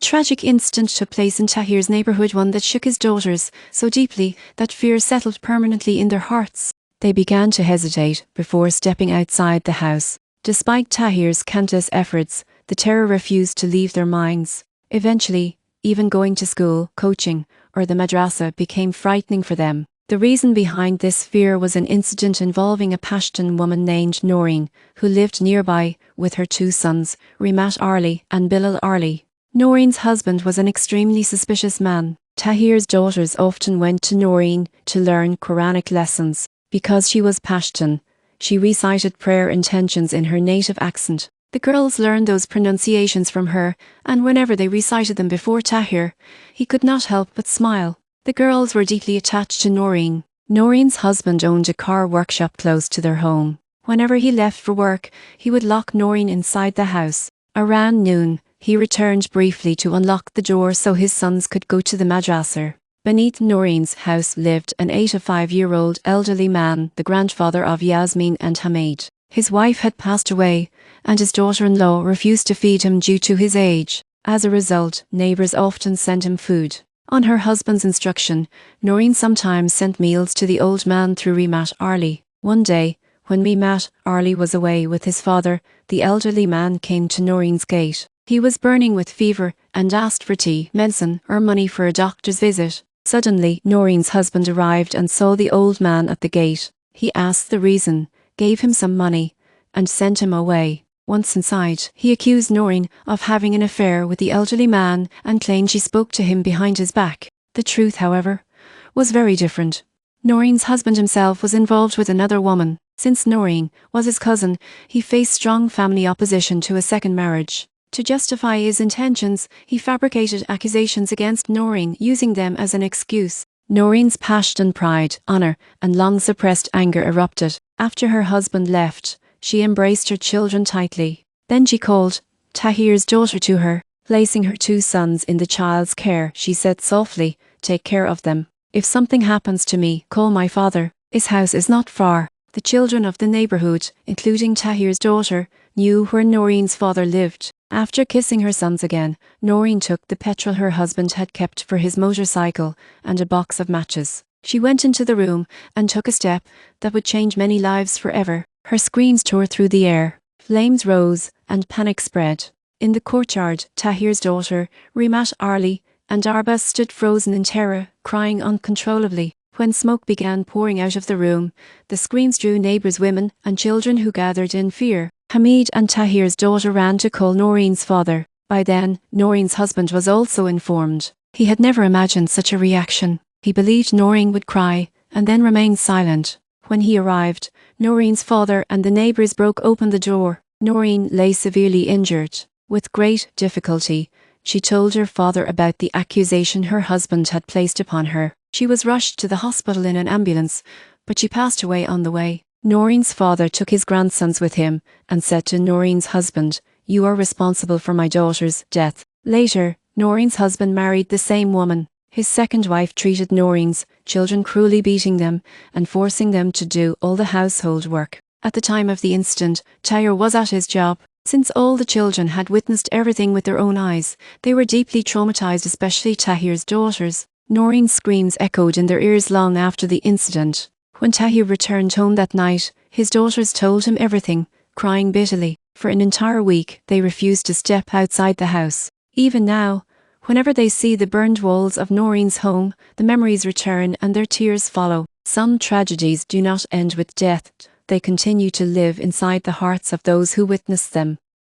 tragic incident took place in Tahir's neighbourhood, one that shook his daughters so deeply that fear settled permanently in their hearts. They began to hesitate before stepping outside the house. Despite Tahir's countless efforts, the terror refused to leave their minds. Eventually, even going to school, coaching, or the madrasa became frightening for them. The reason behind this fear was an incident involving a Pashtun woman named Noreen, who lived nearby with her two sons, Rimat Arli and Bilal Arli. Noreen's husband was an extremely suspicious man. Tahir's daughters often went to Noreen to learn Quranic lessons. Because she was Pashtun, she recited prayer intentions in her native accent. The girls learned those pronunciations from her, and whenever they recited them before Tahir, he could not help but smile. The girls were deeply attached to Noreen. Noreen's husband owned a car workshop close to their home. Whenever he left for work, he would lock Noreen inside the house. Around noon, he returned briefly to unlock the door so his sons could go to the madrasa. Beneath Noreen's house lived an 85-year-old elderly man, the grandfather of Yasmin and Hamid. His wife had passed away, and his daughter-in-law refused to feed him due to his age. As a result, neighbours often sent him food. On her husband's instruction, Noreen sometimes sent meals to the old man through Rimat Arli. One day, when Rimat Arli was away with his father, the elderly man came to Noreen's gate. He was burning with fever and asked for tea, medicine, or money for a doctor's visit. Suddenly, Noreen's husband arrived and saw the old man at the gate. He asked the reason, gave him some money, and sent him away. Once inside, he accused Noreen of having an affair with the elderly man and claimed she spoke to him behind his back. The truth, however, was very different. Noreen's husband himself was involved with another woman. Since Noreen was his cousin, he faced strong family opposition to a second marriage. To justify his intentions, he fabricated accusations against Noreen, using them as an excuse. Noreen's Pashtun pride, honour, and long-suppressed anger erupted. After her husband left, she embraced her children tightly. Then she called Tahir's daughter to her. Placing her two sons in the child's care, she said softly, "Take care of them. If something happens to me, call my father. His house is not far." The children of the neighbourhood, including Tahir's daughter, knew where Noreen's father lived. After kissing her sons again, Noreen took the petrol her husband had kept for his motorcycle and a box of matches. She went into the room and took a step that would change many lives forever. Her screams tore through the air. Flames rose and panic spread. In the courtyard, Tahir's daughter, Rimat Arli, and Arba stood frozen in terror, crying uncontrollably. When smoke began pouring out of the room, the screams drew neighbours, women and children who gathered in fear. Hamid and Tahir's daughter ran to call Noreen's father. By then, Noreen's husband was also informed. He had never imagined such a reaction. He believed Noreen would cry and then remain silent. When he arrived, Noreen's father and the neighbours broke open the door. Noreen lay severely injured. With great difficulty, she told her father about the accusation her husband had placed upon her. She was rushed to the hospital in an ambulance, but she passed away on the way. Noreen's father took his grandsons with him and said to Noreen's husband, "You are responsible for my daughter's death." Later, Noreen's husband married the same woman. His second wife treated Noreen's children cruelly, beating them and forcing them to do all the household work. At the time of the incident, Tahir was at his job. Since all the children had witnessed everything with their own eyes, they were deeply traumatized, especially Tahir's daughters. Noreen's screams echoed in their ears long after the incident. When Tahir returned home that night, his daughters told him everything, crying bitterly. For an entire week, they refused to step outside the house. Even now, whenever they see the burned walls of Noreen's home, the memories return and their tears follow. Some tragedies do not end with death. They continue to live inside the hearts of those who witnessed them.